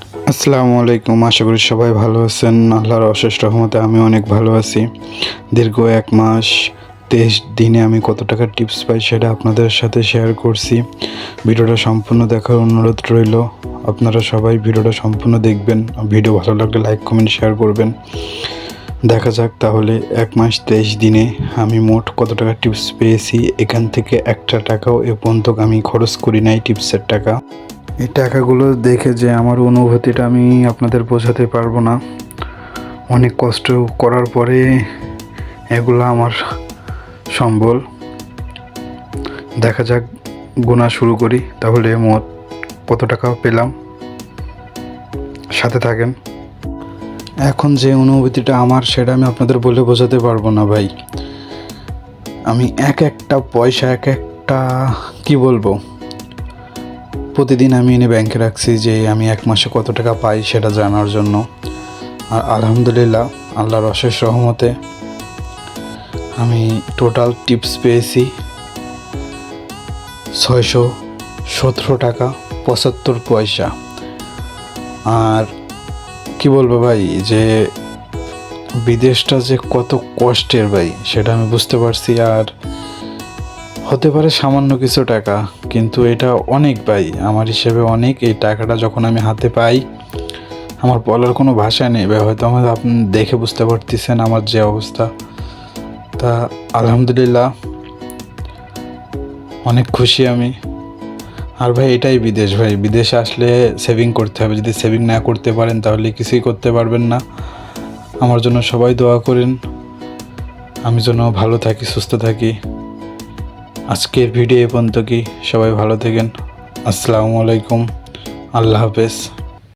আসসালামু আলাইকুম। আশা করি সবাই ভালো আছেন। আল্লাহর অশেষ রহমতে আমি অনেক ভালো আছি। দীর্ঘ ১ মাস ২৩ দিনে আমি কত টাকা টিপস পাই সেটা আপনাদের সাথে শেয়ার করছি। ভিডিওটা সম্পূর্ণ দেখার অনুরোধ রইল। আপনারা সবাই ভিডিওটা সম্পূর্ণ দেখবেন। ভিডিও ভালো লাগলে লাইক কমেন্ট শেয়ার করবেন। দেখা যাক তাহলে ১ মাস ২৩ দিনে আমি মোট কত টাকা টিপস পেয়েছি। এখান থেকে একটা টাকাও এ পর্যন্ত আমি খরচ করি নাই টিপসের টাকা। এই টাকাগুলো দেখে যে আমার অনুভূতিটা আমি আপনাদের বোঝাতে পারবো না। অনেক কষ্ট করার পরে এগুলো আমার সম্বল। দেখা যাক, গোনা শুরু করি তাহলে মোট কত টাকা পেলাম। সাথে থাকেন। এখন যে অনুভূতিটা আমার সেটা আমি আপনাদের বলে বোঝাতে পারবো না ভাই। আমি একটা পয়সা একটা কি বলবো, প্রতিদিন আমি এনে ব্যাংকে রাখছি যে আমি ১ মাসে কত টাকা পাই সেটা জানার জন্য। আর আলহামদুলিল্লাহ, আল্লাহর অশেষ রহমতে আমি টোটাল টিপস পেয়েছি ৬১৭ টাকা ৭৫ পয়সা। আর কি বলবো ভাই, যে বিদেশটা যে কত কষ্টের ভাই সেটা আমি বুঝতে পারছি। আর হতে পারে সামান্য কিছু টাকা, কিন্তু এটা অনেক ভাই, আমার হিসেবে অনেক। এই টাকাটা যখন আমি হাতে পাই আমার বলার কোনো ভাষা নেই ভাই। হয়তো আপনি দেখে বুঝতে পারতেছেন আমার যে অবস্থা। তা আলহামদুলিল্লাহ, অনেক খুশি আমি। আর ভাই এটাই বিদেশ ভাই, বিদেশে আসলে সেভিং করতে হবে। যদি সেভিং না করতে পারেন তাহলে কিছুই করতে পারবেন না। আমার জন্য সবাই দোয়া করেন, আমি যেন ভালো থাকি, সুস্থ থাকি। আজকের ভিডিও এ পর্যন্ত। কি সবাই ভালো থাকেন। আসসালামু আলাইকুম, আল্লাহ হাফেজ।